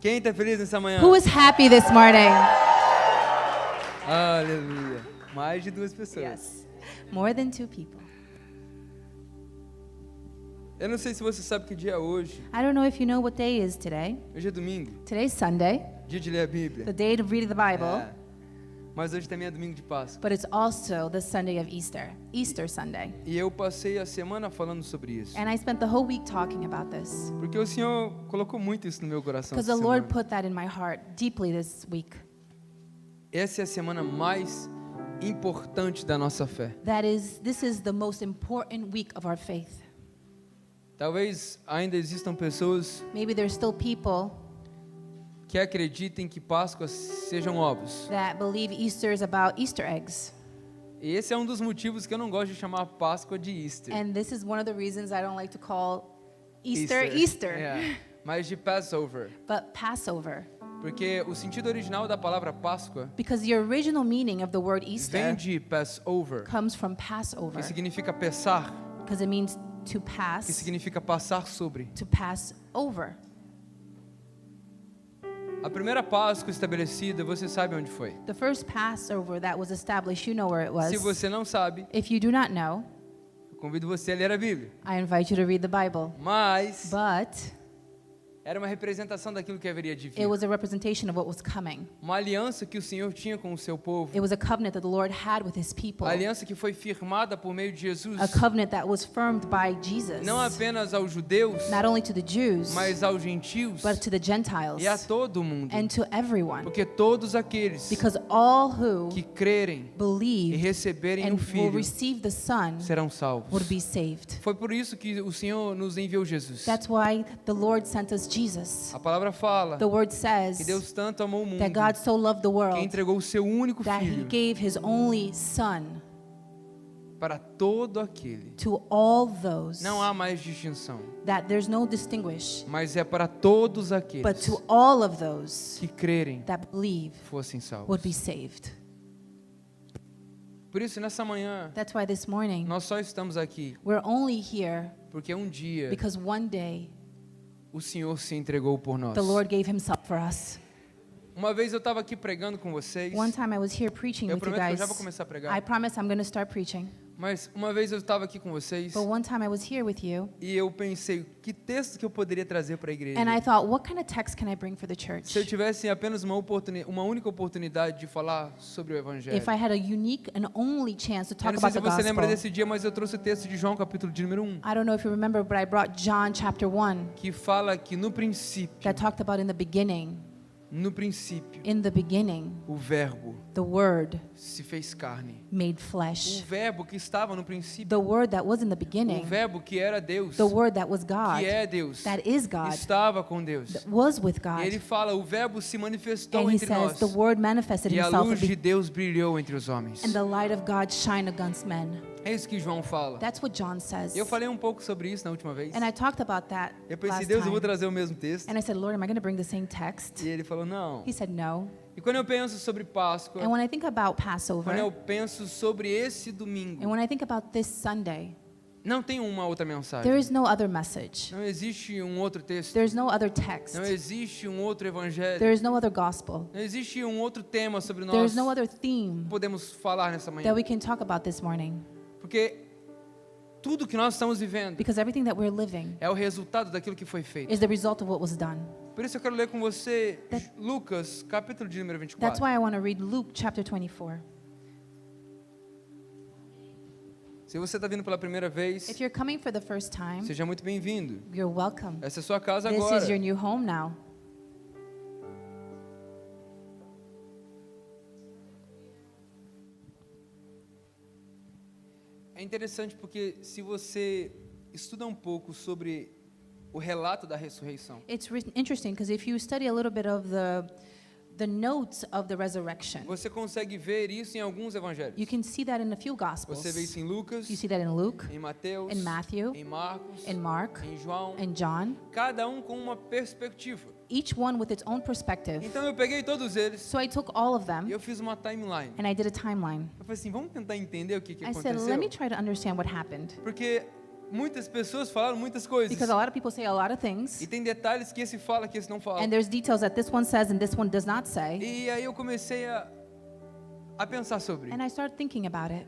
Quem está feliz nessa manhã? Who is happy this morning? Aleluia. Mais de 2 pessoas. Yes. More than 2 people. Eu não sei se você sabe que dia é hoje. I don't know if you know what day is today. Hoje é domingo, Today's Sunday, dia de ler a Bíblia. the day to read the Bible, É. Mas hoje também é domingo de Páscoa. but it's also the Sunday of Easter, Easter Sunday. E eu passei a semana falando sobre isso. And I spent the whole week talking about this Porque o Senhor colocou muito isso no meu coração. because essa the Lord semana. put that in my heart deeply this week. Essa é a semana mais importante da nossa fé. This is the most important week of our faith. Talvez ainda existam pessoas Maybe there's still people que acreditem que Páscoa sejam ovos. that believe Easter is about Easter eggs. E esse é um dos motivos que eu não gosto de chamar Páscoa de Easter. And this is one of the reasons I don't like to call Easter. É, mas de Passover. But Passover. Porque o sentido original da palavra Páscoa Because the original meaning of the word Easter vem de Passover, comes from Passover. que significa pesar, Because it means to que pass, significa passar sobre. to pass over. A primeira Páscoa estabelecida, você sabe onde foi. The first Passover that was established, you know where it was. Se você não sabe, If you do not know, eu convido você a ler a Bíblia. I invite you to read the Bible. Mas But era uma representação daquilo que haveria de vir. it was a representation of what was coming. Uma aliança que o Senhor tinha com o seu povo. It was a covenant that the Lord had with his people. A aliança que foi firmada por meio de Jesus. A covenant that was firmed by Jesus. Não apenas aos judeus, Not only to the Jews, mas aos gentios but to the Gentiles e a todo mundo. and to everyone. Porque todos aqueles Because all who que crerem e believe receberem and o will Filho receive the Son serão salvos. would be saved. Foi por isso que o Senhor nos enviou Jesus. That's why the Lord sent us Jesus. A palavra fala The word que says Deus tanto amou o mundo that God so loved the que world entregou o seu único that He Filho gave His only Son para todo aquele. to all those Não há mais distinção, that there's no distinguish, mas é para todos but aqueles to all of those que crerem that believe fossem salvos. would be saved. Por isso, nessa manhã, That's why this morning nós só estamos aqui we're only here porque um dia because one day o Senhor se entregou por nós. the Lord gave Himself for us. Uma vez eu estava aqui pregando com vocês. One time I was here preaching Eu with you prometo que eu guys. já vou começar a pregar. I promise I'm going to start preaching. Mas uma vez eu estava aqui com vocês But one time I was here with you, e eu pensei, que texto que eu poderia trazer para a igreja? and I thought, what kind of text can I bring for the church? Se eu tivesse apenas uma única oportunidade de falar sobre o Evangelho. If I had a unique and only chance to Eu talk não sei about se the você lembra gospel. desse dia, mas eu trouxe o texto de João, capítulo de número 1, I don't know if you remember, but I brought John chapter 1 que fala que no princípio, that talked about in the beginning, o Verbo the Word se fez carne. made O flesh. Verbo que estava no princípio, The Word that was in the o beginning, Verbo que era Deus, the Word that was God, que é Deus, that is God, estava com Deus. that was with E God. ele fala, o Verbo se manifestou And He entre says, nós. the Word manifested E a Himself luz de Deus brilhou entre os homens. and the light of God shine against men. É isso que João fala. That's what John says. Eu falei um pouco sobre isso na última vez. And I talked about that Eu pensei, last Deus, eu vou time. trazer o mesmo texto. And I said, Lord, am I going to bring the same text? E ele falou, não. He said, no. E quando eu penso sobre Páscoa, And when I think about quando Passover, eu penso sobre esse domingo, and when I think about this Sunday, não tem uma outra mensagem. there is no other message. Não existe um outro texto. There's no other text. Não existe um outro evangelho. There is no other gospel. Não existe um outro tema sobre There nós is no other theme podemos falar nessa manhã. that we can talk about this morning. Porque tudo que nós estamos vivendo Because everything that we're living é o resultado daquilo que foi feito. is the result of what was done. Por isso eu quero ler com você That- Lucas, capítulo de número That's 24. why I want to read Luke chapter 24. Se você está vindo pela primeira vez, If you're coming for the first time, seja muito bem-vindo. you're welcome. Essa é a sua casa This agora. is your new home now. É interessante porque se você estuda um pouco sobre o relato da ressurreição, Interesting because if you study a little bit of the notes of the resurrection, você consegue ver isso em alguns you evangelhos. can see that in a few gospels. Você vê isso em Lucas, You see that in Luke, em Mateus, in Matthew, em Marcos, in Mark, em João, in John, cada um com uma perspectiva. each one with its own perspective. Então eu peguei todos eles So I took all of e them eu fiz uma timeline. and I did a timeline. Eu falei assim, vamos tentar entender o que I said, aconteceu? let me try to understand what happened. Porque muitas pessoas falaram muitas coisas. Because a lot of people say a lot of things, E tem detalhes que esse fala, que esse não fala. and there's details that this one says and this one does not say. E aí eu comecei a pensar sobre. And I started thinking about it.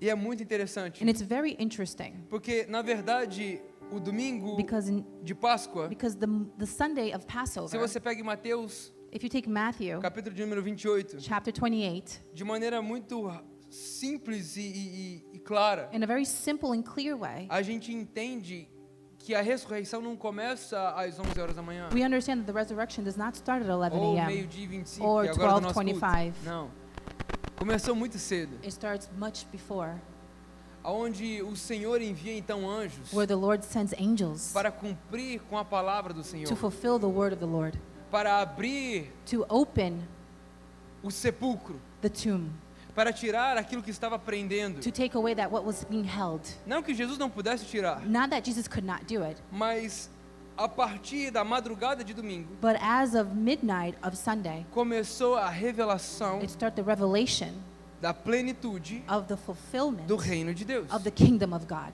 E é muito interessante. And it's very interesting Porque, na verdade, o domingo because de Páscoa, the Sunday of se Passover, você pega em Mateus, if you take Matthew capítulo de número 28, chapter 28, de maneira muito simples e clara, in a very simple and clear way, a gente entende que a ressurreição não começa às 11 horas da manhã, we understand that the resurrection does not start at 11 ou a.m. meio-dia e 25, or que é agora do nosso 12:25. culto. Não. Começou muito cedo, It starts much before, aonde o Senhor envia então anjos where the Lord sends angels para cumprir com a palavra do Senhor, to fulfill the word of the Lord, para abrir to open o sepulcro, the tomb, para tirar aquilo que estava prendendo. to take away that what was being held. Não que Jesus não pudesse tirar, Not that Jesus could not do it, mas a partir da madrugada de domingo but as of midnight of Sunday, começou a revelação it started the revelation da plenitude of the fulfillment do reino de Deus. of the kingdom of God.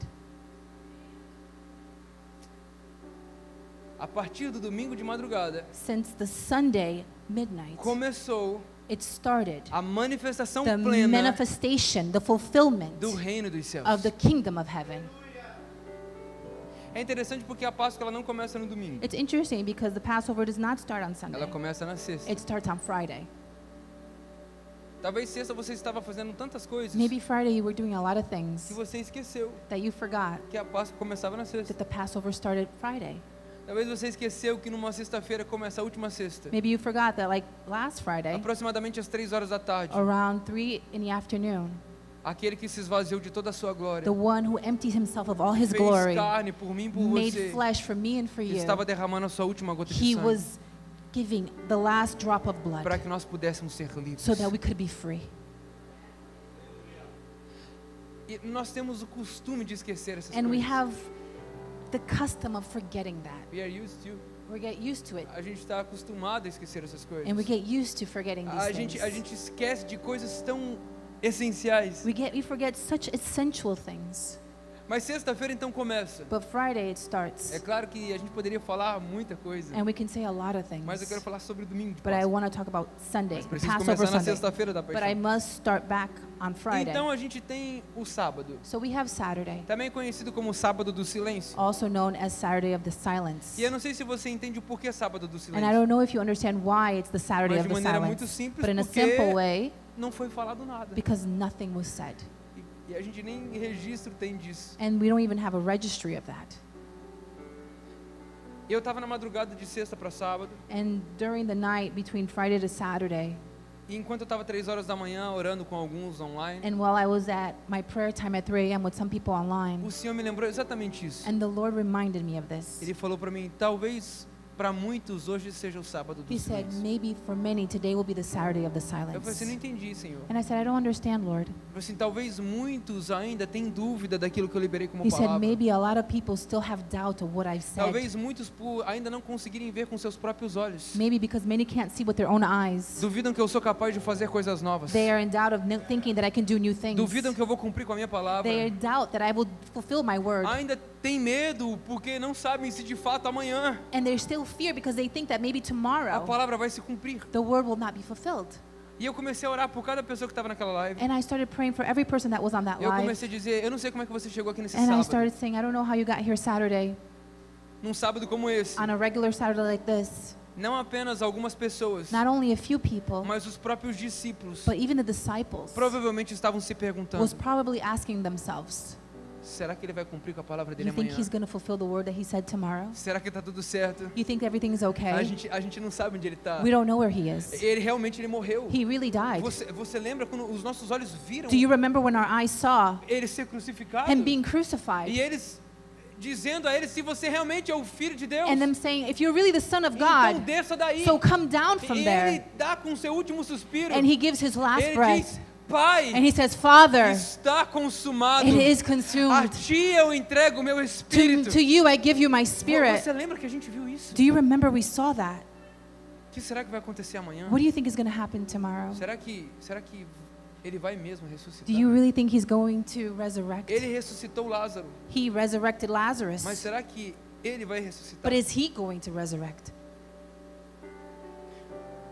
A partir do domingo de madrugada Since the Sunday midnight, começou it started a manifestação the plena manifestation, the fulfillment do reino dos céus. of the kingdom of heaven. É interessante porque a Páscoa ela não começa no domingo. It's interesting because the Passover does not start on Sunday. Ela começa na sexta. It starts on Friday. Talvez sexta você estava fazendo tantas coisas Maybe Friday you were doing a lot of que things você esqueceu that you forgot que a Páscoa começava na sexta. that the Passover started Friday. Talvez você esqueceu que numa sexta-feira começa a última sexta. Maybe you forgot that like last Friday, Aproximadamente às 3 horas da tarde. around 3 in the afternoon, Aquele que se esvaziou de toda a sua glória. the one who emptied himself of all his Fez glory, carne por mim e por made você. flesh for me and for you. Estava derramando a sua última gota de He sangue was giving the last drop of para blood que nós pudéssemos ser livres. so that we could be free. E nós temos o costume de esquecer essas And we coisas. have the custom of forgetting that. We are used to. We get used to it, A gente está acostumado a esquecer essas coisas. and we get used to forgetting A these gente things. esquece de coisas tão essenciais. We forget such essential things. Mas sexta-feira então começa. But Friday it starts, É claro que a gente poderia falar muita coisa, and we can say a lot of mas eu quero things. falar sobre o domingo de But I Páscoa. want to talk about Sunday, Mas preciso Passover começar na Sunday. sexta-feira da But I paixão. must start back on Friday. Então a gente tem o sábado, So we have Saturday, também conhecido como sábado do silêncio. also known as Saturday of the silence. E eu não sei se você entende o porquê sábado do And I silêncio. don't know if you understand why it's the Saturday Mas of de the maneira muito silence. simples, But in a porque simple way, não foi falado nada. because nothing was said. E a gente nem registro tem disso. And we don't even have a registry of that. Eu estava na madrugada de sexta para sábado, And during the night between Friday to Saturday, e enquanto eu estava 3 horas da manhã orando com alguns online, and while I was at my prayer time at 3 a.m. with some people online, o Senhor me lembrou exatamente isso. and the Lord reminded me of this. Ele falou para mim, talvez para muitos hoje seja o sábado do He said, silêncio. maybe for many today will be the Saturday of the Eu falei assim, não silence. entendi, Senhor. And I said, I don't understand, Lord. Eu falei assim, talvez muitos ainda têm dúvida daquilo que eu liberei como He said, palavra. maybe a lot of people still have doubt of what I've said. Talvez muitos por ainda não conseguirem ver com seus próprios olhos. Maybe because many can't see with their own eyes. Duvidam que eu sou capaz de fazer coisas novas. They are in doubt of thinking that I can do new things. Duvidam que eu vou cumprir com a minha palavra. They are in doubt that I will fulfill my word. Ainda têm medo porque não sabem se de fato amanhã And there's still fear because they think that maybe a tomorrow palavra vai se cumprir. the word will not be fulfilled. E eu comecei a orar por cada pessoa que estava naquela live. And I started praying for every person that was on that Eu live. comecei a dizer, eu não sei como é que você chegou aqui nesse And I sábado. started saying, I don't know how you got here Saturday, Num sábado como esse. on a regular Saturday like this. Não apenas algumas pessoas, Not only a few people, mas os próprios discípulos but even the disciples provavelmente estavam se was perguntando, probably asking themselves, será que ele vai cumprir com a palavra dele you think amanhã? he's going to fulfill the word that he said tomorrow? Será que está tudo certo? You think everything's A okay? gente não sabe onde ele está. We don't know where he is. Ele realmente morreu. He really died. Você lembra quando os nossos olhos viram Do you remember when our eyes saw ele ser crucificado? him being E crucified? eles dizendo a ele, se você realmente é o filho de Deus, And them saying, if you're really the Son of então God, desça daí. so come down from E there. ele dá com seu último suspiro. And he gives his last Ele breath. diz, Pai, And he says, Father, está consumado. it is A consumed. ti eu entrego o meu espírito. To you I give you my spirit. Você lembra que a gente viu isso? Do you remember we saw that? O que será que vai acontecer amanhã? What do you think is going to happen tomorrow? Será que ele vai mesmo Do ressuscitar. you really think he's going to resurrect? Ele ressuscitou Lázaro, He resurrected Lazarus. mas será que ele vai ressuscitar? But is he going to resurrect?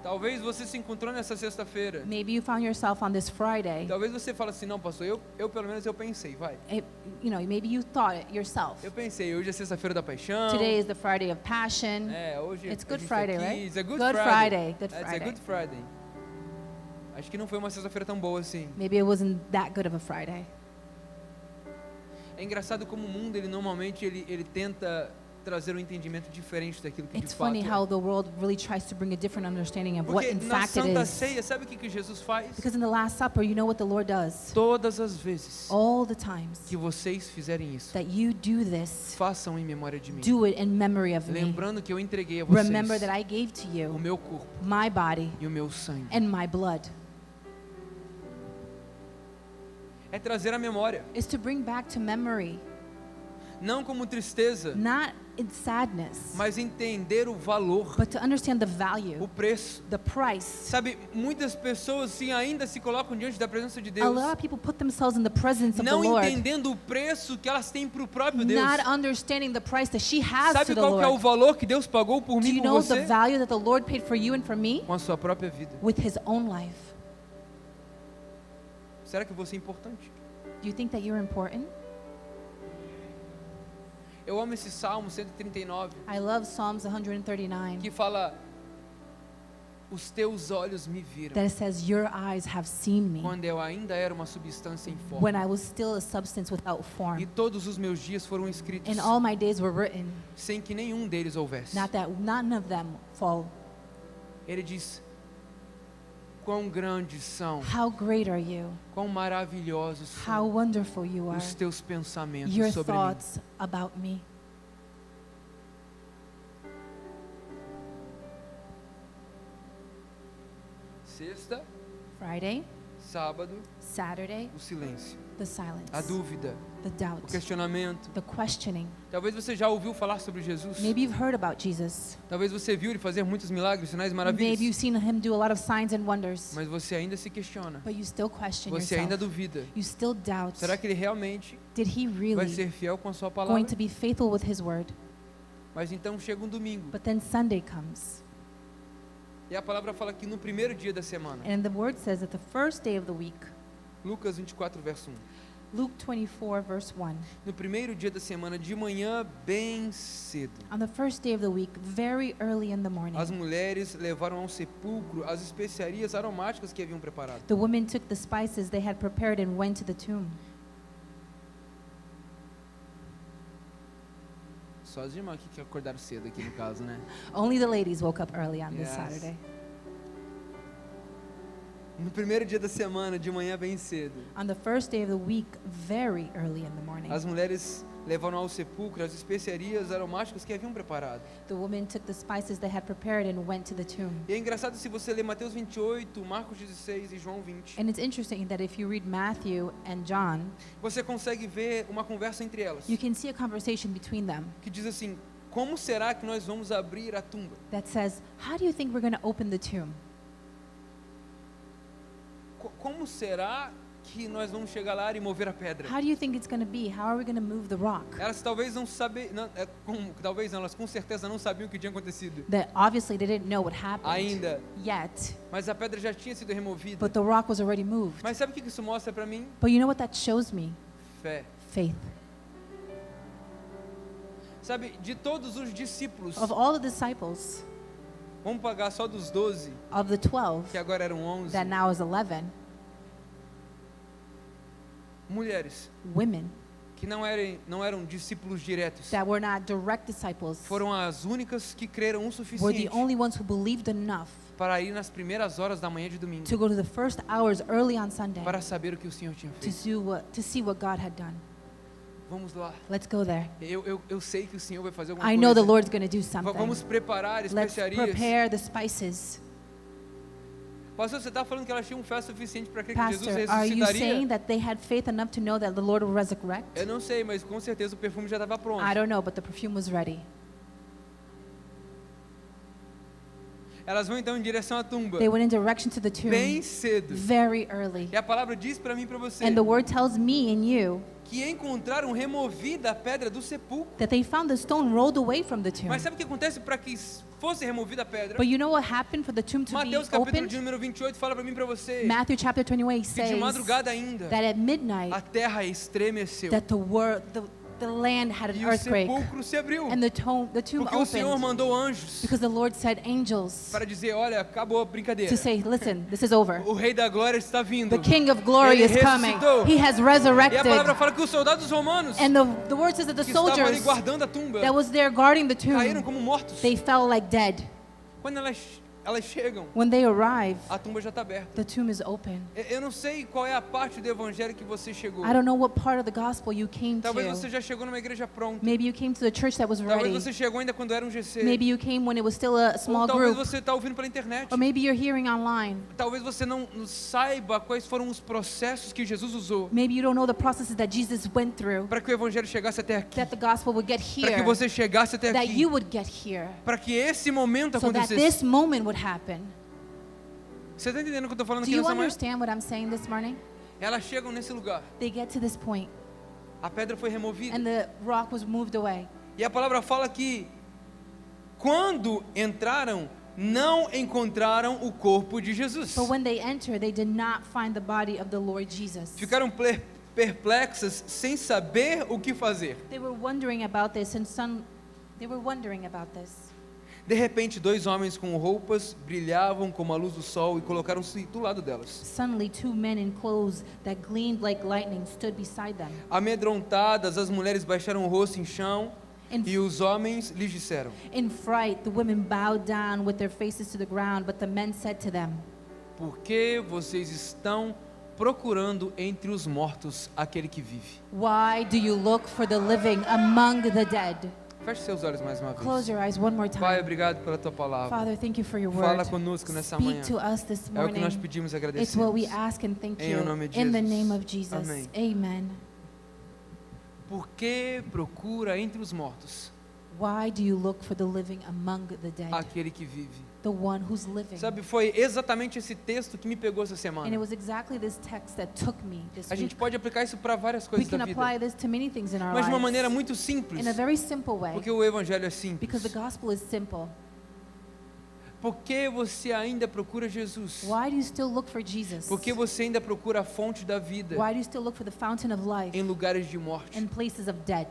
Talvez você se encontrou nessa sexta-feira. Maybe you found yourself on this Friday. Talvez você fale assim, não, pastor, eu pelo menos eu pensei, vai. Maybe you thought it yourself. Eu pensei, hoje é sexta-feira da paixão. Today is the Friday of Passion. Hoje It's a Good gente tá Friday, aqui. right? It's a Good Good Friday. Friday. Good It's a Friday. Good Friday. Acho que não foi uma sexta-feira tão boa assim. Maybe it wasn't that good of a Friday. É engraçado como o mundo, ele normalmente ele tenta trazer um entendimento diferente daquilo que It's de fato funny é. how the world really tries to bring a different understanding of what Porque in na fact it Santa is. Ceia, sabe o que Jesus faz? Because in the Last Supper, you know what the Lord does? Todas as vezes All the times que vocês fizerem isso, that you do this, façam em memória de mim. do it in memory of me. Lembrando que eu entreguei a vocês Remember that I gave to o you meu corpo my body e o meu sangue. and my blood. É trazer a memória, Is to bring back to memory, não como tristeza, not in sadness, mas entender o valor, but to understand the value, o preço. the price. Sabe, muitas pessoas sim ainda se colocam diante da presença de A Deus, lot of people put themselves in the presence of the não Lord, entendendo o preço que elas têm para o próprio Deus. not understanding the price that she has Sabe to the qual que é o Lord. valor que Deus pagou por Do mim you e por know the você? value that the Lord paid for you and for me? Com a sua própria vida. With his own life. Será que você é importante? Do you think that you're important? Eu amo esse Salmo 139, I love Psalms 139 que fala: os teus olhos me viram that says, your eyes have seen me quando eu ainda era uma substância informe, when I was still a substance without e form. todos os meus dias foram escritos And all my days were written, sem que nenhum deles houvesse. not that none of them fall. Ele diz: quão grandes são, How great are you? quão maravilhosos How são wonderful you are. os teus pensamentos Your sobre mim. thoughts about me. Sexta, Friday, sábado, Saturday, o silêncio, the silence, a dúvida, the o doubt, questionamento. the questioning. Talvez você já ouviu falar sobre Jesus. Maybe you've heard about Jesus. Talvez você viu ele fazer muitos milagres, sinais e Maybe you've maravilhas. seen him do a lot of signs and wonders, Mas você ainda se questiona. but you still question Você ainda yourself. duvida. You still doubt. Será que ele realmente Did he vai really ser fiel com a sua going palavra? to be faithful with his word? Mas então chega um domingo. But then Sunday comes, E a palavra fala que no primeiro dia da semana. and the word says that the first day of the week, Lucas 24, verso 1. Luke 24, verse 1, No primeiro dia da semana, de manhã, bem cedo, on the first day of the week, very early in the as morning, mulheres levaram ao sepulcro as especiarias aromáticas que haviam preparado. the women took the spices they had prepared and went to the tomb. Só as irmãs que acordaram cedo aqui no caso, né? Only the ladies woke up early on this Yes. Saturday. No primeiro dia da semana, de manhã, bem cedo, On the first day of the week, very early in the morning, as mulheres levaram ao sepulcro as especiarias aromáticas que haviam preparado. the women took the spices they had prepared and went to the tomb. E é engraçado se você ler Mateus 28, Marcos 16 e João 20, And it's interesting that if you read Matthew and John, você consegue ver uma conversa entre elas, you can see a conversation between them que diz assim: como será que nós vamos abrir a tumba? that says, how do you think we're going to open the tomb? Como será que nós vamos chegar lá e mover a pedra? How do you think it's going to be? How are we going to move the rock? Elas talvez não sabem, talvez não, elas com certeza não sabiam o que tinha acontecido That obviously they didn't know what happened ainda, yet, mas a pedra já tinha sido removida. but the rock was already moved. Mas sabe o que isso mostra para mim? But you know what that shows me? Fé. Faith. Sabe, de todos os discípulos, Of all the disciples, vamos pagar só dos 12, of the 12, que agora eram 11, that now is 11, mulheres women que não eram discípulos diretos, that were not direct disciples foram as únicas que creram o were the suficiente only ones who believed enough para ir nas primeiras horas da manhã de domingo, to go to the first hours early on Sunday para saber o que o Senhor tinha feito. to see what God had done. Vamos lá. Let's go there. Eu sei que o Senhor vai fazer alguma I know the coisa. Lord's going to do something. Vamos preparar Let's especiarias. prepare the spices. Pastor, você está falando que elas tinham fé suficiente para crer que Jesus Pastor, are you saying ressuscitaria? that they had faith enough to know that the Lord will resurrect? Eu não sei, mas com certeza o perfume já estava pronto. I don't know, but the perfume was ready. Elas vão então em direção à tumba, They went in direction to the tomb bem cedo. very early. E a palavra diz para mim e para você And the word tells me and you que encontraram removida a pedra do sepulcro. that they found the stone rolled away from the tomb. Mas sabe o que acontece para que fosse removida a pedra? But you know what happened for the tomb to be Mateus capítulo de opened? número 28 fala para mim e para você Matthew chapter 28 que de says madrugada ainda that at midnight a terra estremeceu that the land had an e o earthquake sepulcro se abriu. and the tomb Porque o Senhor opened mandou anjos because the Lord said angels para dizer, olha, acabou a brincadeira. to say, listen, this is over. O Rei da Glória está vindo. The King of glory Ele is coming. ressuscitou. He has E a palavra resurrected. fala que os soldados romanos And the word says that the que estavam ali soldiers guardando a tumba that was there guarding the caíram tomb, como mortos. they fell like dead. Quando elas chegam, When they arrive, a tumba já está aberta. the tomb is open. Eu não sei qual é a parte do evangelho que você chegou. I don't know what part of the gospel you came Talvez você to. já chegou numa igreja pronta. Maybe you came to the church that was Talvez ready. você chegou ainda quando era um GC. Maybe you came when it was still a Ou small talvez group. você está ouvindo pela internet. Or maybe you're hearing online. Talvez você não saiba quais foram os processos que Jesus usou Maybe you don't know the processes that Jesus went through, para que o evangelho chegasse até aqui. that the gospel would get Para que here, você chegasse até that aqui. you would get here, Para que esse momento so that acontecesse. this moment would happen. Você está entendendo o que eu estou falando Do aqui you nessa manhã? understand what I'm saying this morning? Elas chegam nesse lugar. They get to this point, A pedra foi removida. and the rock was moved away. E a palavra fala que quando entraram, não encontraram o corpo de Jesus. But when they entered, they did not find the body of the Lord Jesus. Ficaram perplexas, sem saber o que fazer. They were wondering about this, and they were wondering about this. De repente, dois homens com roupas brilhavam como a luz do sol e colocaram-se do lado delas. Suddenly, two men in clothes that gleamed like lightning stood beside them. Amedrontadas, as mulheres baixaram o rosto em chão e os homens lhes disseram: In fright, the women bowed down with their faces to the ground, but the men said to them, por que vocês estão procurando entre os mortos aquele que vive? "Why do you look for the living among the dead?" Feche seus olhos mais uma Close vez. your eyes one more Pai, time. obrigado pela tua palavra. Father, thank you for your Fala word. conosco nessa manhã. Speak to us this É o que nós morning. pedimos e It's what we agradecemos. ask and thank Em you. nome de In the Jesus. name of Jesus. Amém. Amen. Por que procura entre os mortos Why do you look for the living among the dead? aquele que vive? The one who's living. Sabe, foi exatamente esse texto que me pegou essa And it semana. was exactly this text that took me this A gente week. pode aplicar isso para várias We coisas can da vida, apply this to many things in our mas de uma lives maneira muito simples, in a very simple way, porque o evangelho é simples. because the gospel is simple. Por que você ainda procura Jesus? Why do you still look for Jesus? Por que você ainda procura a fonte da vida Why do you still look for the fountain of life em lugares de morte? in places of death?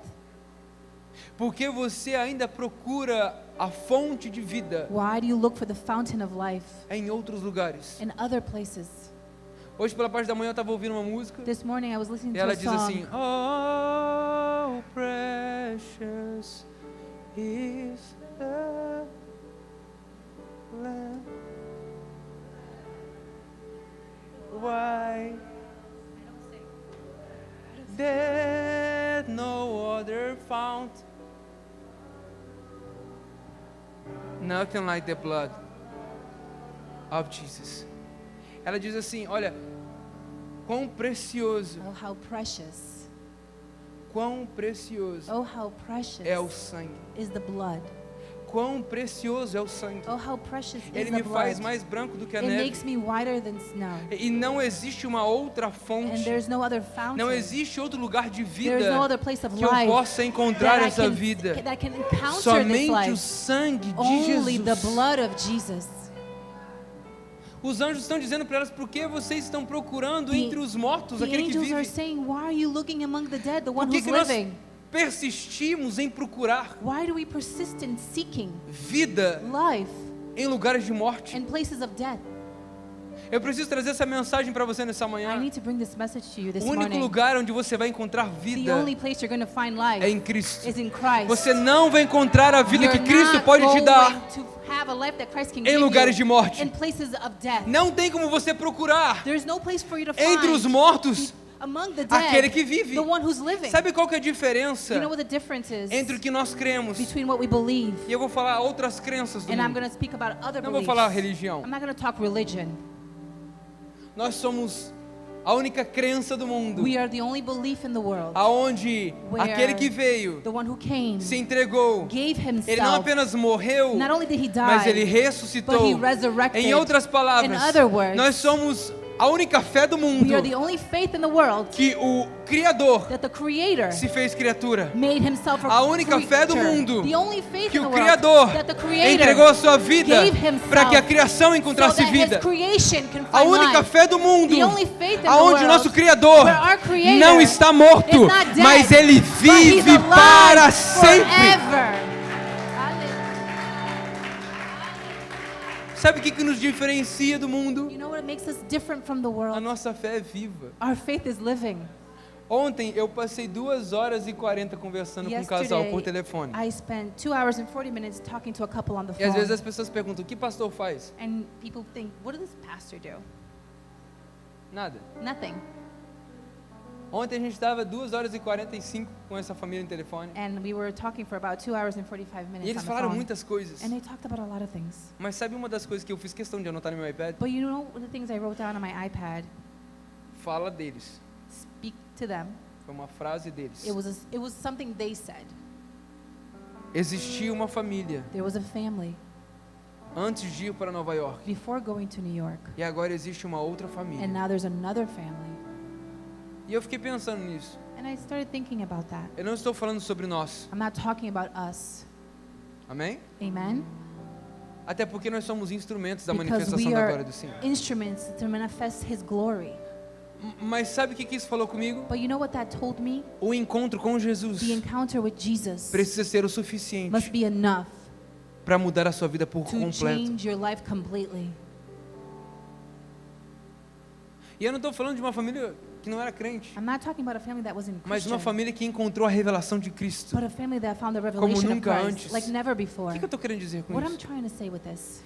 Por que você ainda procura a fonte de vida Why do you look for the fountain of life em outros lugares? in other places? Hoje pela parte da manhã eu estava ouvindo uma música This morning I was listening e to ela a diz song. assim: Oh, precious is the Lamb. Why that no other found nothing like the blood of Jesus. Ela diz assim: olha, quão precioso, Oh, how precious. quão precioso Oh, how precious é o sangue. is the blood. Quão precioso é o sangue. Oh, how precious is Ele the me faz blood. mais branco do que a It neve. makes me whiter than snow. E não existe uma outra And fonte, there's no other fountain. não existe outro lugar de There's vida no other place of que eu life possa encontrar that I essa vida. that can encounter this Somente o life. sangue de Only the Jesus. blood of Jesus. Os anjos estão dizendo para elas: por que vocês estão procurando The- entre os mortos The aquele que angels are vive? saying, why are you looking among the dead, the one Por que who's que nós living? persistimos em procurar Why do we persist in seeking vida life em lugares de morte? in places of death? Eu preciso trazer essa mensagem para você nessa I manhã. need to bring this message to you this O único morning. lugar onde você vai encontrar The vida only place you're going to find life é em Cristo. is in Christ. Você não vai encontrar a vida You're que Cristo not pode te going dar to have a life that Christ can em give lugares de you morte. in places of death. Não tem como você procurar There's no place for you to entre os find mortos among the aquele dead que vive. the one who's living. Sabe qual que é a diferença You know what the difference is entre o que nós cremos? between what we believe, E eu vou falar outras crenças do and I'm mundo. going to speak about other Não vou beliefs. falar religião. I'm not going to talk religion. Nós somos a única crença do mundo, We are the only belief in the world. aonde Where aquele que veio, The one who came se entregou, gave ele não himself. apenas morreu, Not only did he mas ele die, ressuscitou. but he resurrected. Em outras palavras, In other words, nós somos a única fé do mundo we are the only faith in the world que o Criador that the Creator se fez criatura. made himself a A única fé do creature. mundo The only faith que in the o world Criador that the Creator entregou a sua vida gave himself para que a criação so encontrasse that vida. his creation can A find única life. fé do mundo The only faith in the aonde o world nosso Criador where our Creator não está morto, is not dead, mas Ele but he's vive alive para sempre. forever. Sabe o que nos diferencia do mundo? You know what makes us different from the A world? nossa fé é viva. Our faith is living. Ontem eu passei 2 horas e 40 conversando com um casal por telefone. I spent 2 hours and 40 minutes talking to a couple on the E às vezes phone. as pessoas perguntam, o que pastor faz? And people think, what does this pastor do? Nada. Nothing. Ontem a gente estava 2 horas e 45 com essa família no telefone. And we were talking for about 2 hours and 45 minutes E eles on the falaram phone. muitas coisas. And they talked about a lot of things. Mas sabe uma das coisas que eu fiz questão de anotar no meu iPad? But you know the things I wrote down on my iPad? Fala deles. Speak to them. Foi uma frase deles. It was something they said. Existia uma família There was a family antes de ir para Nova York. before going to New York. E agora existe uma outra And família. now there's another family. E eu fiquei pensando nisso. And I started thinking about that. Eu não estou falando sobre nós. I'm not talking about us. Amém? Amen? Até porque nós somos instrumentos da Because manifestação we da are glória do Senhor. instruments to manifest His glory. Mas sabe o que isso falou comigo? But you know what that told me? O encontro com Jesus The encounter with Jesus precisa ser o must suficiente be enough para mudar a sua vida por to completo. change your life completely. E eu não estou falando de uma família que não era crente, I'm not talking about a family that wasn't mas de uma Christian, família que encontrou a revelação de Cristo. but a family that found the revelation of nunca Christ antes. like never O before. que eu estou querendo dizer com What I'm isso? trying to say with this,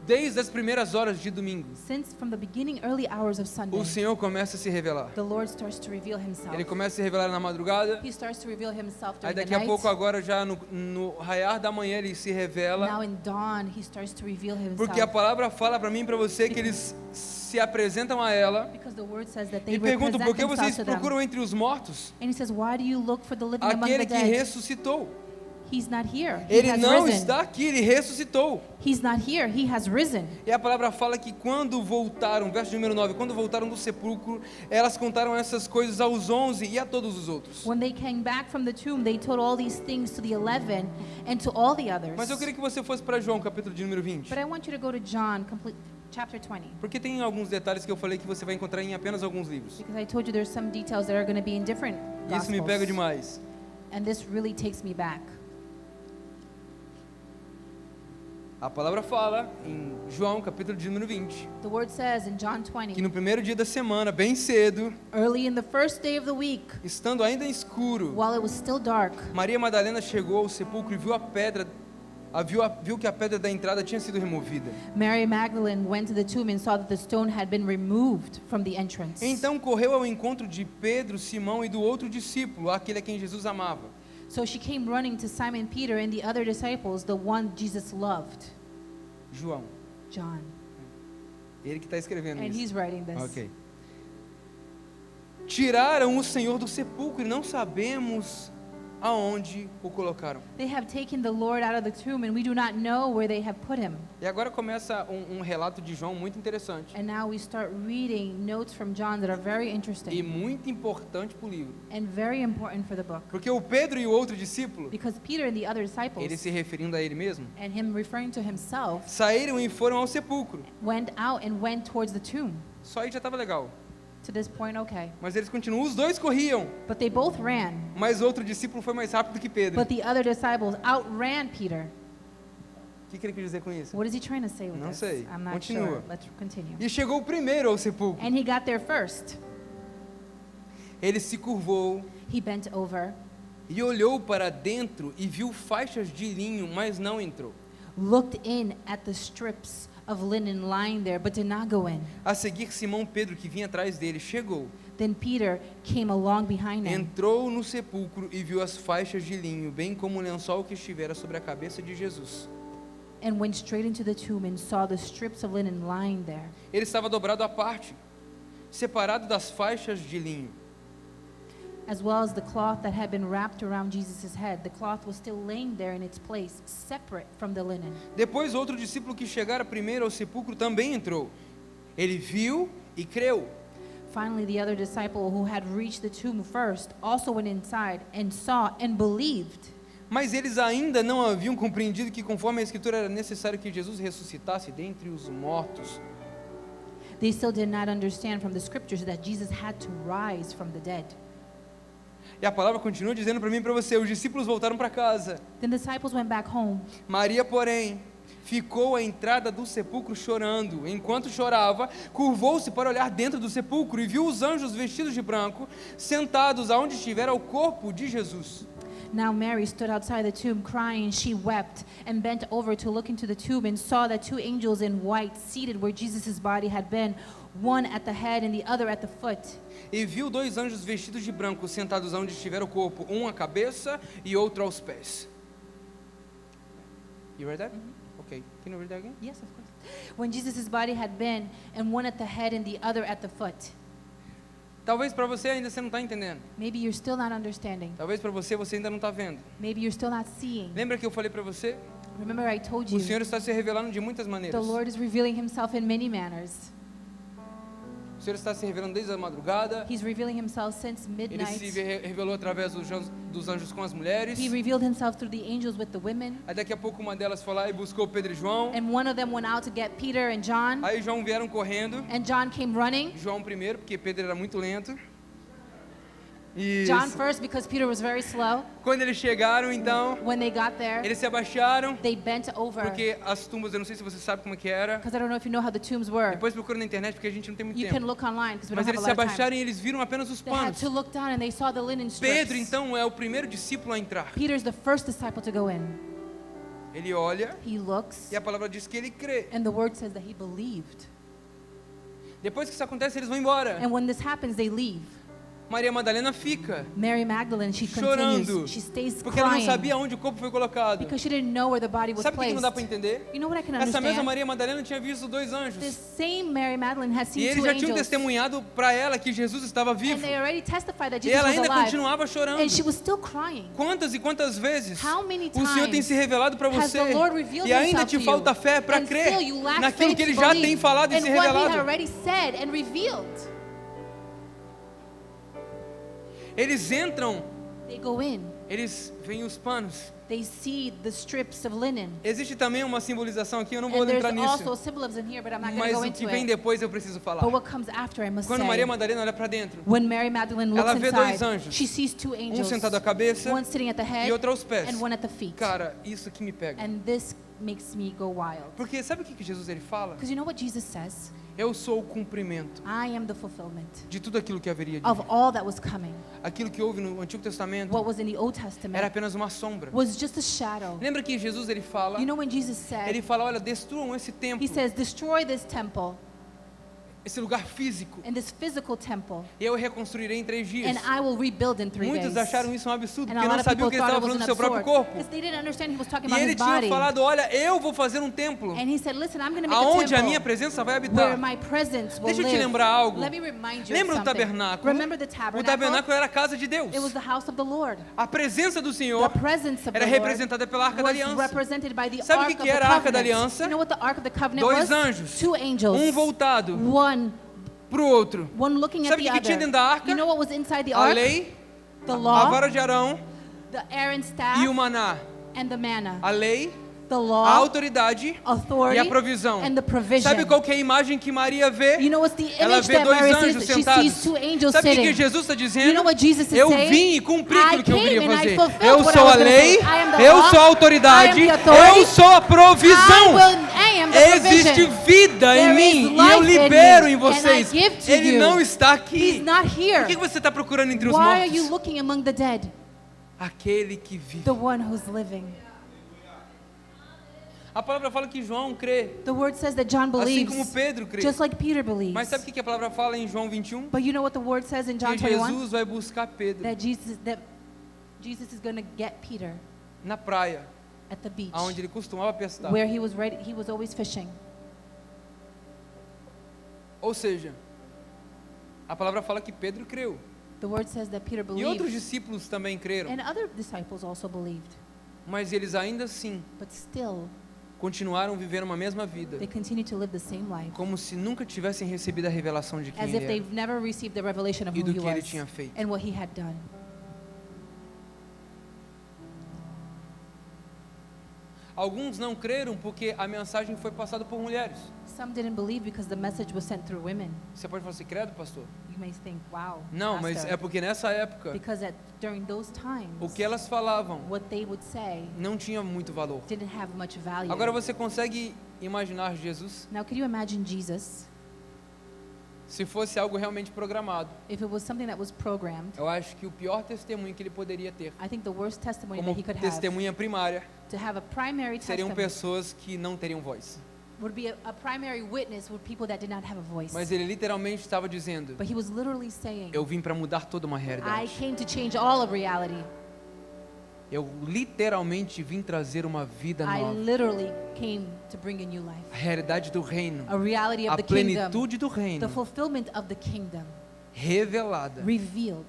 Desde as primeiras horas de domingo, since from the beginning early hours of Sunday, o Senhor começa a se revelar. the Lord starts to reveal Himself. Ele começa a se revelar na madrugada. He starts to reveal Himself Aí during the daqui a night. pouco, agora já no raiar da manhã, ele se revela. Now in dawn, He starts to reveal Porque a Himself. palavra fala para mim e para você que eles se apresentam a ela Because the word says that they e perguntam, represent por que themselves vocês to them. procuram entre os mortos And He says, why do you look for the living among aquele the que dead? ressuscitou? He's not here. He Ele has não risen. está aqui, ele ressuscitou. He's not here. He has risen. E a palavra fala que quando voltaram, verso número 9, quando voltaram do sepulcro, elas contaram essas coisas aos 11 e a todos os outros. When they came back from the tomb, they told all these things to the 11 and to all the others. Mas eu queria que você fosse para João, capítulo de número 20. But I want you to go to John, chapter 20. Porque tem alguns detalhes que eu falei que você vai encontrar em apenas alguns livros. Because I told you there's some details that are going to be in different Isso me pega gospels. demais. And this really takes me back. A palavra fala em João, capítulo de número 20, The word says in John que 20, no primeiro dia da semana, bem cedo, early in the first day of the week, estando ainda escuro, while it was still dark, Maria Madalena chegou ao sepulcro e viu a pedra, viu que a pedra da entrada tinha sido removida. Mary Magdalene went to the tomb and saw that the stone had been removed from the entrance. Então correu ao encontro de Pedro, Simão e do outro discípulo, aquele a quem Jesus amava. So she came running to Simon Peter and the other disciples, the one Jesus loved, João, John. ele que está escrevendo And isso. he's writing this. Ok. Tiraram o Senhor do sepulcro e não sabemos aonde o colocaram. They have taken the Lord out of the tomb and we do not know where they have put him. E agora começa um relato de João muito interessante And now we start reading notes from John that are very e interesting muito importante para o livro. and very important for the book. Porque o Pedro e o outro discípulo, Because Peter and the other ele disciples, se referindo a ele mesmo, and him referring to himself, saíram e foram ao sepulcro. went out and went towards the tomb. Só aí já estava legal. To this point, okay. Mas eles continuam, os dois corriam, But they both ran. mas o outro discípulo foi mais rápido que Pedro. But the other disciples outran Peter. O que ele quer dizer com isso? What is he trying to say with Não this? sei. I'm not Continua. sure. Let's continue. E chegou primeiro ao sepulcro. And he got there first. Ele se curvou He bent over, e olhou para dentro e viu faixas de linho, mas não entrou. looked in at the strips of linen lying there, but did not go in. A seguir, Simão Pedro, que vinha atrás dele, chegou, Then Peter came along behind him, entrou no sepulcro e viu as faixas de linho, bem como o lençol que estivera sobre a cabeça de Jesus. and went straight into the tomb and saw the strips of linen lying there. Ele estava dobrado à parte, separado das faixas de linho. As well as the cloth that had been wrapped around Jesus' head. The cloth was still laying there in its place, separate from the linen. Depois outro discípulo que chegara primeiro ao sepulcro também entrou. Ele viu e creu. Finally, the other disciple who had reached the tomb first also went inside and saw and believed. Mas eles ainda não haviam compreendido que, conforme a Escritura, era necessário que Jesus ressuscitasse dentre os mortos. They still did not understand from the scriptures that Jesus had to rise from the dead. E a palavra continua dizendo para mim e para você, os discípulos voltaram para casa. Then the disciples went back home. Maria, porém, ficou à entrada do sepulcro chorando. Enquanto chorava, curvou-se para olhar dentro do sepulcro e viu os anjos vestidos de branco, sentados aonde estivera o corpo de Jesus. Now Mary stood outside the tomb crying. She wept and bent over to look into the tomb and saw that two angels in white seated where Jesus' body had been, one at the head and the other at the foot. E viu dois anjos vestidos de branco sentados onde estivera o corpo, um à cabeça e outro aos pés. You read that? Okay. Can you read that again? Yes, of course. When Jesus' body had been, and one at the head and the other at the foot. Talvez para você ainda você não está entendendo. Maybe you're still not understanding. Talvez para você ainda não está vendo. Maybe you're still not seeing. Lembra que eu falei para você? Remember I told O you, Senhor está se revelando de muitas the maneiras. Lord is revealing himself in many manners. O Senhor está se revelando desde a madrugada. He's revealing himself since Ele se midnight. revelou através dos anjos com as mulheres. He revealed himself through the angels with the women. Aí daqui a pouco uma delas foi lá e buscou Pedro e João. And one of them went out to get Peter and John. Aí João vieram correndo. And John came running. João primeiro, porque Pedro era muito lento. Isso. John first because Peter was very slow. Quando eles chegaram, então, When they got there, eles se abaixaram, they bent over. porque as tumbas, eu não sei se você sabe como é que era. Because I don't know if you know how the tombs were. Depois procura na internet, porque a gente não tem muito You can tempo. look online because we Mas don't have eles a se lot of time. abaixaram e eles viram apenas os They had panos. to look down and they saw the linen strips. Pedro, então, é o primeiro discípulo a entrar. Peter's the first disciple to go in. Ele olha He looks, e a palavra diz que ele crê. and the word says that he believed. Depois que isso acontece, eles vão embora. And when this happens, they leave. Maria Madalena fica Mary Magdalene, she chorando, continues. She stays porque ela não crying sabia onde o corpo foi colocado. because she didn't know where the body was Sabe o que placed. não dá para entender? You know what I can Essa mesma understand? Maria Madalena tinha visto dois This anjos. same Mary Magdalene has E seen eles two já tinham angels. testemunhado para ela que Jesus estava And vivo. they already testified that E Jesus ela was ainda alive. continuava chorando. And she was still crying. Quantas e quantas vezes How many o Senhor tem times se revelado para has você the Lord revealed e ainda himself te to falta you? fé para And crer still you lack naquilo faith que Ele to já believe tem falado e in se what he had revelado. already said and revealed. Eles entram, They go in. eles veem os panos. They see the strips of linen. Existe também uma simbolização aqui, eu não vou And there's entrar also nisso. symbolism here, but I'm not going Mas to go o que into vem it. depois eu preciso falar. But what comes after, I must Quando say. Maria Madalena olha para dentro, When Mary Magdalene looks ela vê dois inside, anjos. she sees two angels. sentado à cabeça One sitting at the head e outro aos pés. and one at the feet. Cara, isso que me pega. And this makes me go wild. Porque sabe o que Jesus ele fala? Because you know what Jesus says? Eu sou o cumprimento I am the fulfillment de tudo aquilo que haveria de of vir. all that was coming. Aquilo que houve no Antigo Testamento What was in the Old era Testament apenas uma sombra. was just a shadow. Lembra que Jesus ele fala, You know when Jesus ele said, fala, olha, destruam esse templo, he says, destroy this temple esse lugar físico, and this physical temple, e eu reconstruirei em 3 dias. and I will rebuild in 3 Muitos days. acharam isso um absurdo, And porque a não lot of sabiam people que ele thought estava it was falando an do seu próprio absurd corpo. because they didn't understand he was talking E about ele his tinha body. falado, olha, eu vou fazer um templo, And he said, listen, I'm going to make a aonde a minha temple presença vai where habitar. my presence will Deixa eu te live. lembrar algo. Let me remind you Lembra of do something. tabernáculo? Remember the O tabernacle? tabernáculo era a casa de Deus. It was the house of the Lord. A presença do Senhor The presence of era the Lord representada pela Arca da was Aliança. represented by the Sabe o Ark que of the era a Arca da Covenant. Aliança? You know what the Ark of the Covenant Dois was? anjos. Two angels. Um voltado One para o outro. looking at Sabe the o que tinha other. dentro da arca? You know what was inside the A ark? lei, The a law, vara de Arão the Aaron's staff, e o maná. and the manna. A lei, The a law, autoridade authority, e a provisão. and the provision. Sabe qual que é a imagem que Maria vê? You know what's the Ela image vê that dois Mary anjos sees? She sentados. sees two angels Sabe o que sitting. que Jesus está You dizendo? know what Jesus is Eu saying? vim e cumpri I aquilo que eu came queria and I fazer. fulfilled Eu what I sou was a gonna lei, say. I am the eu law, sou a autoridade, I am the authority, eu sou a provisão. I am the Existe provision. vida em There mim is e eu life in libero me, em and vocês. I give to Ele you. não está He's aqui. not Por here. que você está procurando entre os Why are you mortos? looking among the dead? Aquele que vive. The one who's living. A palavra fala que João crê, The word says that John assim believes, como Pedro crê. just like Peter believes. Mas sabe o que a palavra fala em João 21? But you know what the word says in John Que 21? Jesus vai buscar Pedro That Jesus is going to get Peter na praia, at the beach, onde ele costumava pescar. where he was always fishing. Ou seja, A palavra fala que Pedro creu. The word says that Peter E outros believed, discípulos também creram. and other disciples also believed. Mas eles ainda assim But still, continuaram vivendo uma mesma vida. they continue to live the same life, Como se nunca tivessem recebido a revelação de quem as ele if era. they've never received the revelation of E who do he que ele was tinha feito. and what he had done. Alguns não creram porque a mensagem foi passada por mulheres. Some didn't believe because the message was sent through women. Você pode falar assim, credo, pastor? You may think, wow, Não, mas pastor. é porque nessa época, Because during those times, o que elas falavam what they would say não tinha muito valor. didn't have much value. Agora você consegue imaginar Jesus Now, could you imagine Jesus se fosse algo realmente programado? if it was something that was programmed? Eu acho que o pior testemunho que ele poderia ter, I think the worst testimony como that he could have, testemunha primária, to have a primary seriam testimony, pessoas que não teriam voz. would be a primary witness with people that did not have a voice. Mas ele literalmente estava dizendo: But he was literally saying, eu vim para mudar toda uma I realidade. came to change all of reality. Eu literalmente vim trazer uma vida I nova. literally came to bring a new life. A realidade do reino, A reality of a the kingdom, plenitude do the reino fulfillment of the kingdom revelada revealed